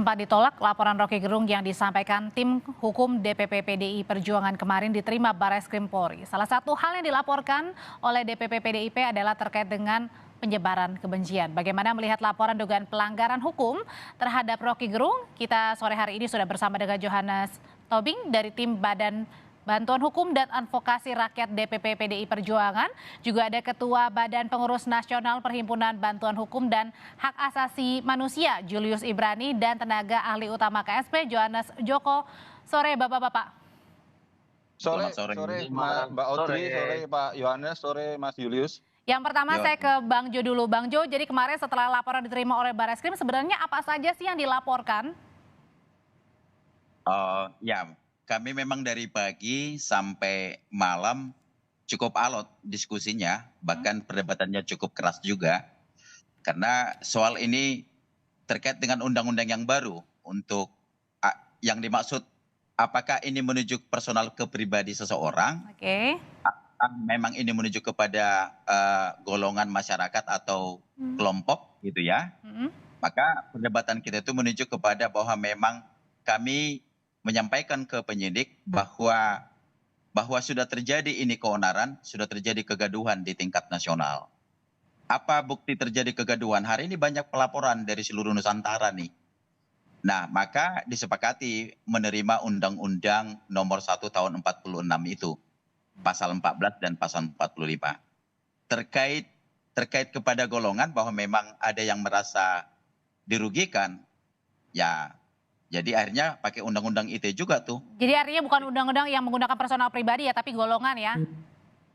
Sempat ditolak laporan Rocky Gerung yang disampaikan tim hukum DPP PDI Perjuangan kemarin diterima Barreskrim Polri. Salah satu hal yang dilaporkan oleh DPP PDIP adalah terkait dengan penyebaran kebencian. Bagaimana melihat laporan dugaan pelanggaran hukum terhadap Rocky Gerung? Kita sore hari ini sudah bersama dengan Johannes Tobing dari tim Badan Bantuan Hukum dan Advokasi Rakyat DPP PDI Perjuangan. Juga ada Ketua Badan Pengurus Nasional Perhimpunan Bantuan Hukum dan Hak Asasi Manusia Julius Ibrani dan tenaga ahli utama KSP Johannes Joko. Sore Bapak-bapak. Sore Mbak Audrey, sore Pak Yohanes, sore Mas Julius. Yang pertama saya ke Bang Jo dulu. Bang Jo, jadi kemarin setelah laporan diterima oleh Barreskrim, sebenarnya apa saja sih yang dilaporkan? Ya, kami memang dari pagi sampai malam cukup alot diskusinya, bahkan perdebatannya cukup keras juga. Karena soal ini terkait dengan undang-undang yang baru untuk yang dimaksud apakah ini menuju personal ke pribadi seseorang, memang ini menuju kepada golongan masyarakat atau kelompok gitu ya. Maka perdebatan kita itu menuju kepada bahwa memang kami menyampaikan ke penyidik bahwa sudah terjadi ini keonaran, sudah terjadi kegaduhan di tingkat nasional. Apa bukti terjadi kegaduhan? Hari ini banyak pelaporan dari seluruh Nusantara nih. Nah, maka disepakati menerima Undang-Undang Nomor 1 Tahun 46 itu, Pasal 14 dan Pasal 45. Terkait kepada golongan bahwa memang ada yang merasa dirugikan, ya. Jadi akhirnya pakai undang-undang ITE juga tuh. Jadi artinya bukan undang-undang yang menggunakan personal pribadi ya, tapi golongan ya?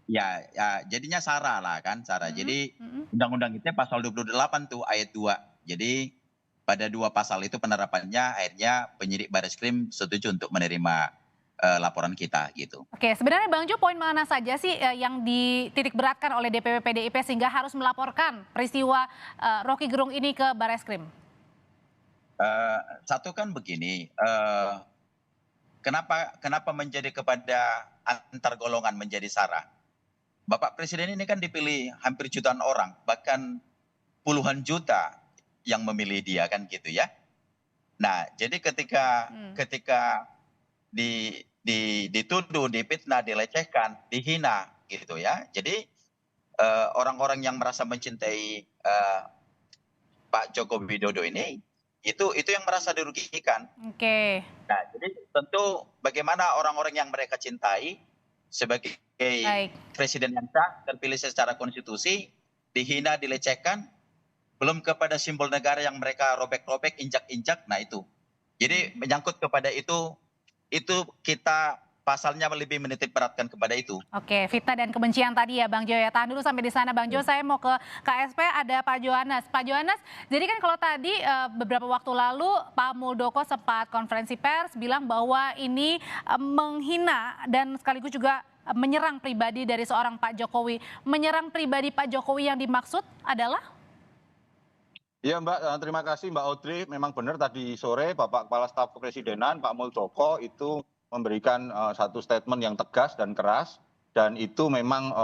Ya, jadinya SARA lah kan, SARA. Jadi undang-undang ITE pasal 28 tuh ayat 2. Jadi pada dua pasal itu penerapannya akhirnya penyidik Barreskrim setuju untuk menerima laporan kita gitu. Oke, sebenarnya Bang Jo, poin mana saja sih yang dititik beratkan oleh DPP PDIP sehingga harus melaporkan peristiwa Rocky Gerung ini ke Barreskrim? Satu kan begini, kenapa menjadi kepada antar golongan menjadi SARA? Bapak Presiden ini kan dipilih hampir jutaan orang, bahkan puluhan juta yang memilih dia kan gitu ya. Nah, jadi ketika dituduh, difitnah, dilecehkan, dihina gitu ya. Jadi orang-orang yang merasa mencintai Pak Joko Widodo ini itu yang merasa dirugikan. Oke. Nah, jadi tentu bagaimana orang-orang yang mereka cintai sebagai presiden yang sah terpilih secara konstitusi dihina, dilecehkan, belum kepada simbol negara yang mereka robek-robek, injak-injak. Nah itu. Jadi menyangkut kepada itu kita pasalnya lebih menitik beratkan kepada itu. Oke, fitnah dan kebencian tadi ya Bang Jo ya. Tahan dulu sampai di sana Bang Jo, saya mau ke KSP, ada Pak Johannes. Pak Johannes, jadi kan kalau tadi beberapa waktu lalu Pak Muldoko sempat konferensi pers bilang bahwa ini menghina dan sekaligus juga menyerang pribadi dari seorang Pak Jokowi. Menyerang pribadi Pak Jokowi yang dimaksud adalah? Ya Mbak, terima kasih Mbak Audrey. Memang benar tadi sore Bapak Kepala Staf Kepresidenan Pak Muldoko itu memberikan satu statement yang tegas dan keras, dan itu memang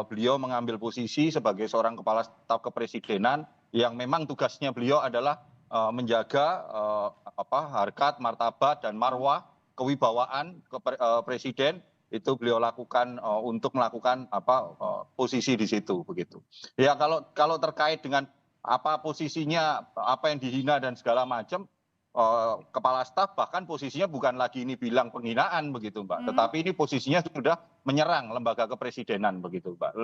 beliau mengambil posisi sebagai seorang Kepala Staf Kepresidenan yang memang tugasnya beliau adalah menjaga harkat, martabat dan marwah kewibawaan Presiden. Itu beliau lakukan untuk melakukan posisi di situ begitu. Ya kalau terkait dengan apa posisinya, apa yang dihina dan segala macam, kepala staf bahkan posisinya bukan lagi ini bilang penghinaan begitu Mbak, tetapi ini posisinya sudah menyerang lembaga kepresidenan begitu Mbak,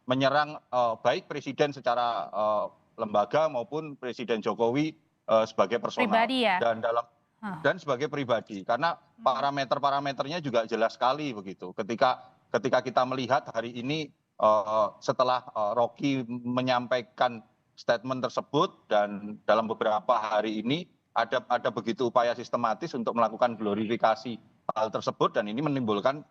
menyerang baik presiden secara lembaga maupun Presiden Jokowi sebagai personal Pribadi ya? dan sebagai pribadi, karena parameternya juga jelas sekali begitu. Ketika kita melihat hari ini setelah Rocky menyampaikan statement tersebut dan dalam beberapa hari ini ada begitu upaya sistematis untuk melakukan glorifikasi hal tersebut, dan ini menimbulkan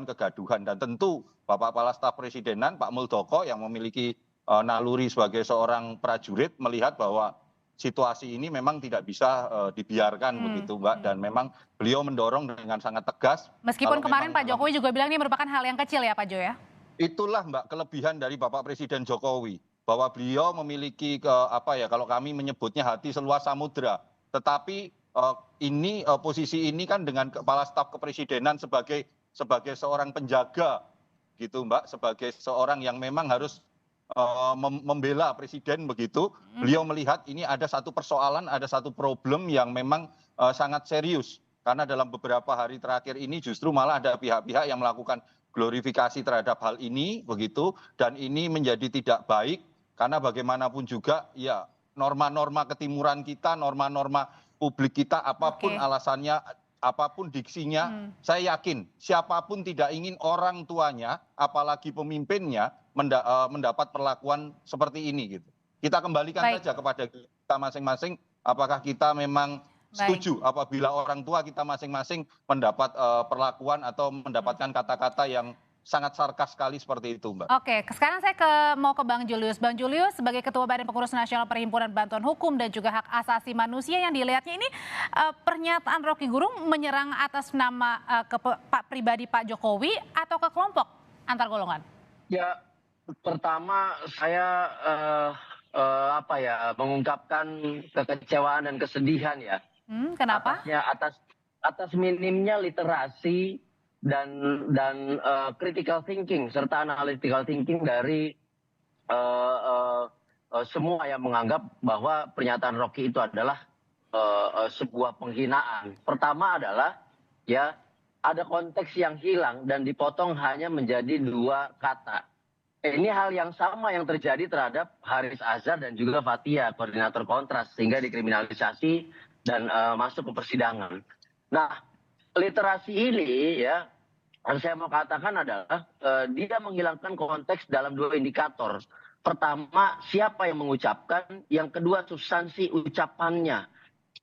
kegaduhan. Dan tentu Bapak Kepala Staf Presidenan Pak Muldoko yang memiliki naluri sebagai seorang prajurit melihat bahwa situasi ini memang tidak bisa dibiarkan begitu Mbak, dan memang beliau mendorong dengan sangat tegas. Meskipun kemarin Pak Jokowi juga bilang ini merupakan hal yang kecil ya Pak Jo ya? Itulah Mbak kelebihan dari Bapak Presiden Jokowi. bahwa beliau memiliki kalau kami menyebutnya hati seluas samudra. Tetapi posisi ini kan dengan Kepala Staf Kepresidenan sebagai seorang penjaga gitu Mbak, sebagai seorang yang memang harus membela presiden begitu. Beliau melihat ini ada satu persoalan, ada satu problem yang memang sangat serius. Karena dalam beberapa hari terakhir ini justru malah ada pihak-pihak yang melakukan glorifikasi terhadap hal ini begitu, dan ini menjadi tidak baik karena bagaimanapun juga ya norma-norma ketimuran kita, norma-norma publik kita, apapun alasannya, apapun diksinya, saya yakin siapapun tidak ingin orang tuanya, apalagi pemimpinnya mendapat perlakuan seperti ini gitu. Kita kembalikan saja kepada kita masing-masing, apakah kita memang setuju apabila orang tua kita masing-masing mendapat perlakuan atau mendapatkan kata-kata yang sangat sarkas sekali seperti itu, Mbak. Oke, sekarang saya mau ke Bang Julius. Bang Julius sebagai Ketua Badan Pengurus Nasional Perhimpunan Bantuan Hukum dan juga Hak Asasi Manusia, yang dilihatnya ini pernyataan Roky Gerung menyerang atas nama ke Pak pribadi Pak Jokowi atau ke kelompok antar golongan? Ya, pertama saya mengungkapkan kekecewaan dan kesedihan ya. Kenapa? Atas minimnya literasi dan critical thinking serta analytical thinking dari semua yang menganggap bahwa pernyataan Roky itu adalah sebuah penghinaan. Pertama adalah ya ada konteks yang hilang dan dipotong hanya menjadi 2 kata. Ini hal yang sama yang terjadi terhadap Haris Azhar dan juga Fathia, koordinator Kontras, sehingga dikriminalisasi dan masuk ke persidangan. Nah, literasi ini ya, yang saya mau katakan adalah dia menghilangkan konteks dalam 2 indikator. Pertama, siapa yang mengucapkan, yang kedua substansi ucapannya.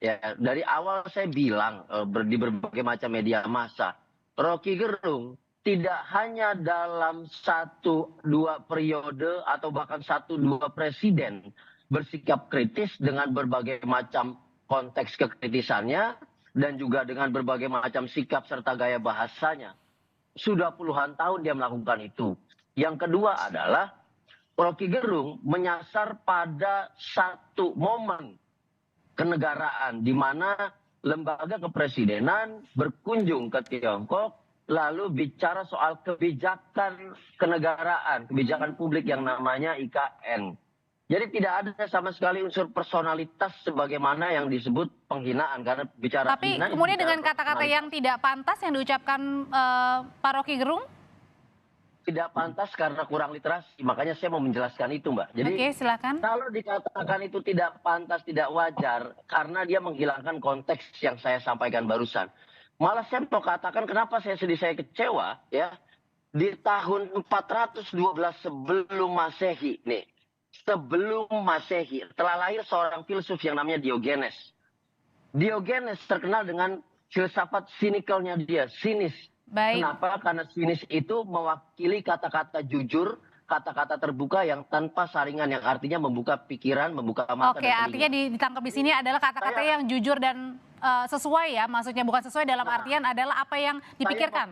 Ya, dari awal saya bilang di berbagai macam media massa, Roky Gerung tidak hanya dalam 1-2 periode atau bahkan 1-2 presiden bersikap kritis dengan berbagai macam konteks kekritisannya dan juga dengan berbagai macam sikap serta gaya bahasanya. Sudah puluhan tahun dia melakukan itu. Yang kedua adalah Roky Gerung menyasar pada satu momen kenegaraan di mana lembaga kepresidenan berkunjung ke Tiongkok lalu bicara soal kebijakan kenegaraan, kebijakan publik yang namanya IKN. Jadi tidak ada sama sekali unsur personalitas sebagaimana yang disebut penghinaan, karena bicara. Tapi kemudian dengan kata-kata yang tidak pantas yang diucapkan Pak Roky Gerung? Tidak pantas karena kurang literasi, makanya saya mau menjelaskan itu, Mbak. Jadi silakan. Kalau dikatakan itu tidak pantas, tidak wajar, karena dia menghilangkan konteks yang saya sampaikan barusan. Malah saya mau katakan kenapa saya sedih, saya kecewa ya. Di tahun 412 sebelum Masehi nih. Sebelum Masehi telah lahir seorang filsuf yang namanya Diogenes. Diogenes terkenal dengan filsafat sinikalnya dia, sinis. Baik. Kenapa? Karena sinis itu mewakili kata-kata jujur, kata-kata terbuka yang tanpa saringan, yang artinya membuka pikiran, membuka mata. Oke, artinya ditangkap di sini adalah kata-kata yang jujur dan sesuai ya, maksudnya bukan sesuai dalam artian adalah apa yang dipikirkan.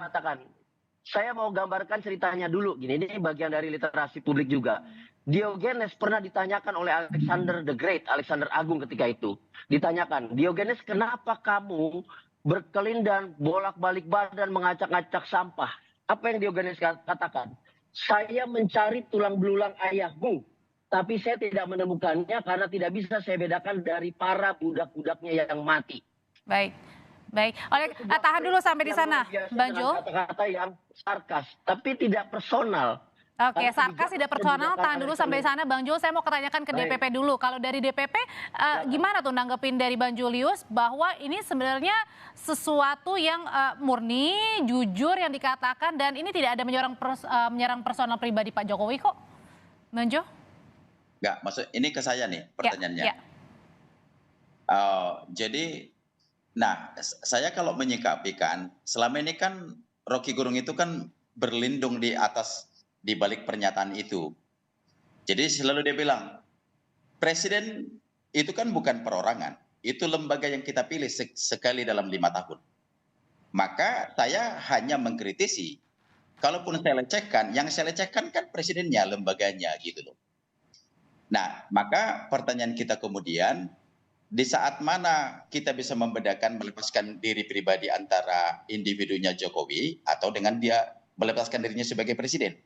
Saya mau gambarkan ceritanya dulu gini, ini bagian dari literasi publik juga. Diogenes pernah ditanyakan oleh Alexander the Great, Alexander Agung ketika itu. Ditanyakan, Diogenes, kenapa kamu berkelindan, bolak-balik badan, mengacak-acak sampah? Apa yang Diogenes katakan? Saya mencari tulang belulang ayahmu, tapi saya tidak menemukannya karena tidak bisa saya bedakan dari para budak-budaknya yang mati. Baik. Tahan dulu sampai di sana, Bang Jul. Kata-kata yang sarkas, tapi tidak personal. Oke, sarkas tidak personal, tahan dulu sampai sana, Bang Jul. Saya mau tanyakan ke DPP dulu. Kalau dari DPP, gimana tuh nanggepin dari Bang Julius bahwa ini sebenarnya sesuatu yang murni, jujur yang dikatakan, dan ini tidak ada menyerang personal pribadi Pak Jokowi kok, Bang Jul? Enggak, maksud ini ke saya nih pertanyaannya. Ya. Jadi, saya kalau menyikapi kan, selama ini kan Roky Gerung itu kan berlindung di balik pernyataan itu. Jadi selalu dia bilang, presiden itu kan bukan perorangan, itu lembaga yang kita pilih sekali dalam 5 tahun. Maka saya hanya mengkritisi, kalaupun saya lecehkan, yang saya lecehkan kan presidennya, lembaganya gitu loh. Nah, maka pertanyaan kita kemudian, di saat mana kita bisa membedakan melepaskan diri pribadi antara individunya Jokowi atau dengan dia melepaskan dirinya sebagai presiden.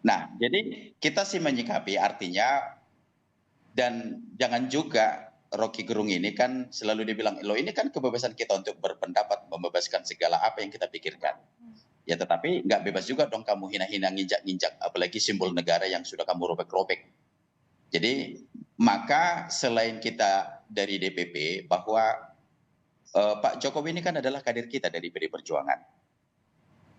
Nah, jadi kita sih menyikapi artinya, dan jangan juga Rocky Gerung ini kan selalu dibilang, loh ini kan kebebasan kita untuk berpendapat, membebaskan segala apa yang kita pikirkan. Ya tetapi nggak bebas juga dong kamu hina-hina, nginjak-nginjak, apalagi simbol negara yang sudah kamu robek-robek. Jadi maka selain kita dari DPP bahwa Pak Jokowi ini kan adalah kader kita dari PD Perjuangan.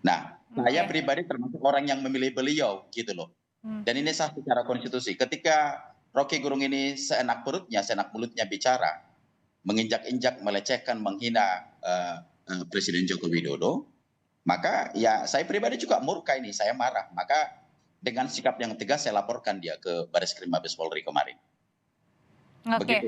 Nah, saya pribadi termasuk orang yang memilih beliau gitu loh. Dan ini sah secara konstitusi. Ketika Rocky Gerung ini seenak perutnya, seenak mulutnya bicara, menginjak-injak, melecehkan, menghina Presiden Joko Widodo, maka ya saya pribadi juga murka ini, saya marah. Maka dengan sikap yang tegas saya laporkan dia ke Barreskrim Mabes Polri kemarin. Oke.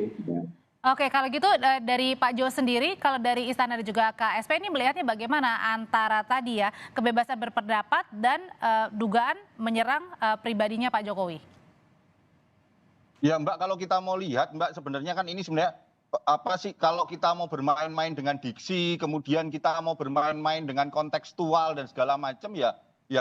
Oke, kalau gitu dari Pak Jo sendiri, kalau dari Istana dan juga KSP ini melihatnya bagaimana antara tadi ya kebebasan berpendapat dan dugaan menyerang pribadinya Pak Jokowi? Ya Mbak, kalau kita mau lihat Mbak, sebenarnya kan ini sebenarnya apa sih, kalau kita mau bermain-main dengan diksi, kemudian kita mau bermain-main dengan kontekstual dan segala macam, ya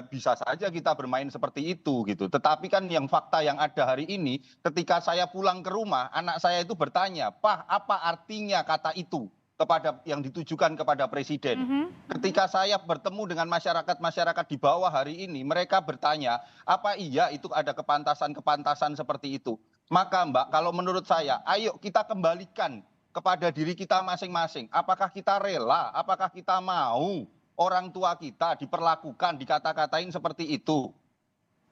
bisa saja kita bermain seperti itu gitu. Tetapi kan yang fakta yang ada hari ini, ketika saya pulang ke rumah, anak saya itu bertanya, "Pak, apa artinya kata itu?" kepada yang ditujukan kepada presiden. Ketika saya bertemu dengan masyarakat di bawah hari ini, mereka bertanya, apa iya itu ada kepantasan seperti itu? Maka Mbak, kalau menurut saya, ayo kita kembalikan kepada diri kita masing-masing. Apakah kita rela, apakah kita mau orang tua kita diperlakukan, dikata-katain seperti itu?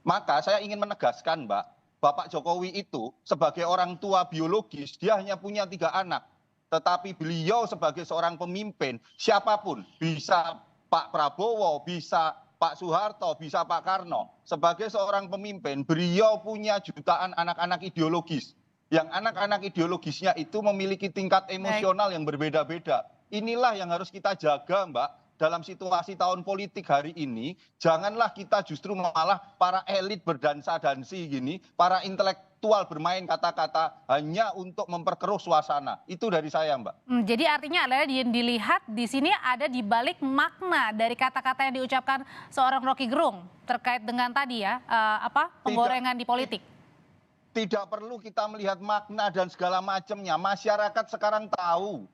Maka saya ingin menegaskan Mbak, Bapak Jokowi itu sebagai orang tua biologis, dia hanya punya 3 anak. Tetapi beliau sebagai seorang pemimpin, siapapun, bisa Pak Prabowo, bisa Pak Soeharto, bisa Pak Karno, sebagai seorang pemimpin, beliau punya jutaan anak-anak ideologis. Yang anak-anak ideologisnya itu memiliki tingkat emosional yang berbeda-beda. Inilah yang harus kita jaga Mbak. Dalam situasi tahun politik hari ini, janganlah kita justru malah para elit berdansa-dansi gini, para intelektual bermain kata-kata hanya untuk memperkeruh suasana. Itu dari saya Mbak. Jadi artinya adalah yang dilihat di sini ada di balik makna dari kata-kata yang diucapkan seorang Rocky Gerung terkait dengan tadi ya, penggorengan di politik. Tidak perlu kita melihat makna dan segala macamnya. Masyarakat sekarang tahu.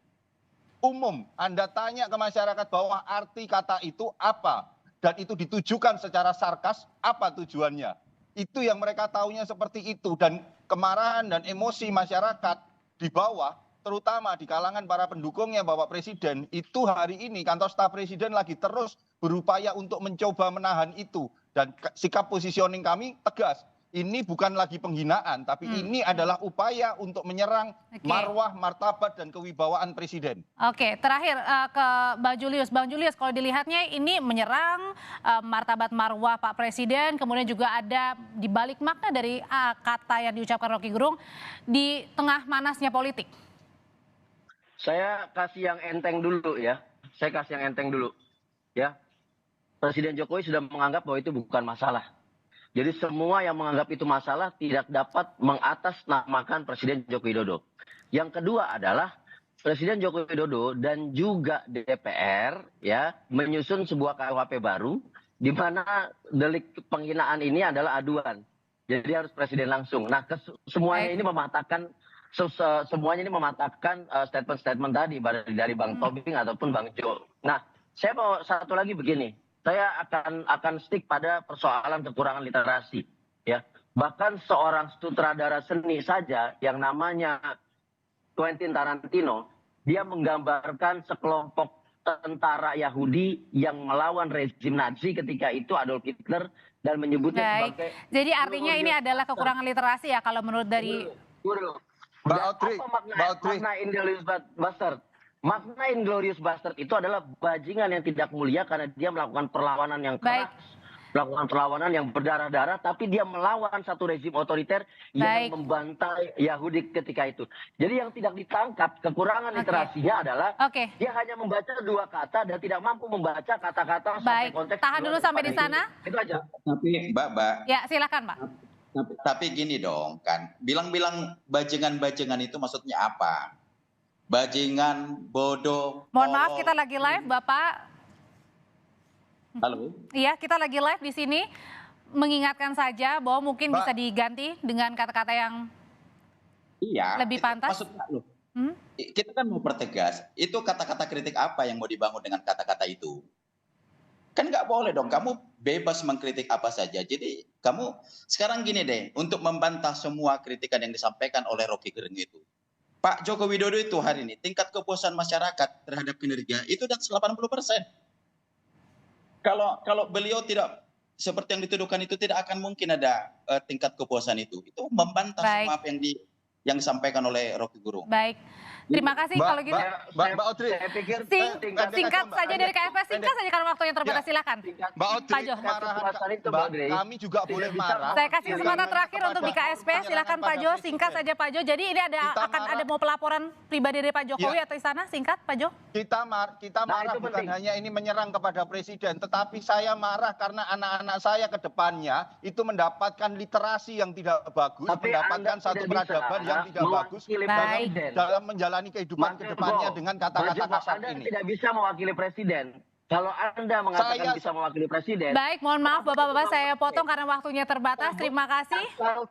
Umum, Anda tanya ke masyarakat bahwa arti kata itu apa, dan itu ditujukan secara sarkas, apa tujuannya. Itu yang mereka tahunya seperti itu, dan kemarahan dan emosi masyarakat di bawah, terutama di kalangan para pendukungnya Bapak Presiden, itu hari ini kantor staf Presiden lagi terus berupaya untuk mencoba menahan itu. Dan sikap positioning kami tegas. Ini bukan lagi penghinaan, tapi ini adalah upaya untuk menyerang marwah, martabat, dan kewibawaan presiden. Oke, terakhir ke Bang Julius. Bang Julius, kalau dilihatnya ini menyerang martabat marwah Pak Presiden, kemudian juga ada di balik makna dari kata yang diucapkan Rocky Gerung di tengah manasnya politik. Saya kasih yang enteng dulu ya. Ya. Presiden Jokowi sudah menganggap bahwa itu bukan masalah. Jadi semua yang menganggap itu masalah tidak dapat mengatasnamakan Presiden Joko Widodo. Yang kedua adalah Presiden Joko Widodo dan juga DPR ya menyusun sebuah KUHP baru di mana delik penghinaan ini adalah aduan. Jadi harus presiden langsung. Nah, semuanya ini mematahkan statement-statement tadi dari Bang Tobing ataupun Bang Jo. Nah, saya mau satu lagi begini. Saya akan stick pada persoalan kekurangan literasi ya. Bahkan seorang sutradara seni saja yang namanya Quentin Tarantino, dia menggambarkan sekelompok tentara Yahudi yang melawan rezim Nazi ketika itu Adolf Hitler dan menyebutnya sebagai. Jadi artinya ini adalah kekurangan literasi ya kalau menurut dari Mbak Audrey, makna Inglourious Bastard? Makna Inglourious Bastard itu adalah bajingan yang tidak mulia karena dia melakukan perlawanan yang keras, melakukan perlawanan yang berdarah-darah, tapi dia melawan satu rezim otoriter yang membantai Yahudi ketika itu. Jadi yang tidak ditangkap kekurangan literasinya adalah dia hanya membaca 2 kata dan tidak mampu membaca kata-kata sampai konteks. Tahan dulu sampai di sana. Itu aja. Tapi Mbak. Ya silakan Pak. Tapi gini dong kan, bilang-bilang bajingan-bajingan itu maksudnya apa? Bajingan, bodoh, Mohon maaf, tolol. kita lagi live, Bapak. Halo? Iya, kita lagi live di sini. Mengingatkan saja bahwa mungkin Mbak. bisa diganti dengan kata-kata yang Iya. lebih pantas. Maksudnya loh, Hmm? kita kan mau pertegas, itu kata-kata kritik apa yang mau dibangun dengan kata-kata itu? Kan nggak boleh dong, kamu bebas mengkritik apa saja. Jadi kamu sekarang gini deh, untuk membantah semua kritikan yang disampaikan oleh Rocky Gerung itu. Pak Joko Widodo itu hari ini tingkat kepuasan masyarakat terhadap kinerja itu dan 80%. Kalau beliau tidak seperti yang dituduhkan itu, tidak akan mungkin ada tingkat kepuasan itu. Itu membantah Baik. semua apa yang disampaikan oleh Rocky Gerung. Baik, terima kasih kalau gitu. Mbak Audrey. Saya pikir Singkat saja dari KFP, singkat saja karena waktunya terbatas, silakan. Mbak Audrey, Pak Jo. Kekuasaan itu, Mbak Mbak, Audrey, kami juga tidak boleh bisa marah. Saya kasih kesempatan terakhir untuk di KSP, silakan Penyerangan Pak pada Jo, singkat presiden. saja Pak Jo. Jadi ini akan ada mau pelaporan pribadi dari Pak Jokowi Ya. atau istana, singkat Pak Jo. Kita marah itu bukan penting. hanya ini menyerang kepada presiden, tetapi saya marah karena anak-anak saya ke depannya itu mendapatkan literasi yang tidak bagus, Tapi mendapatkan Anda satu tidak peradaban bisa yang tidak bagus mewakili Baik. presiden. dalam menjalani kehidupan ke depannya dengan kata-kata kasar Anda ini. tidak bisa mewakili presiden. Kalau Anda mengatakan Saya- bisa mewakili presiden, Baik, mohon maaf Bapak-Bapak saya potong karena waktunya terbatas. Terima kasih. asal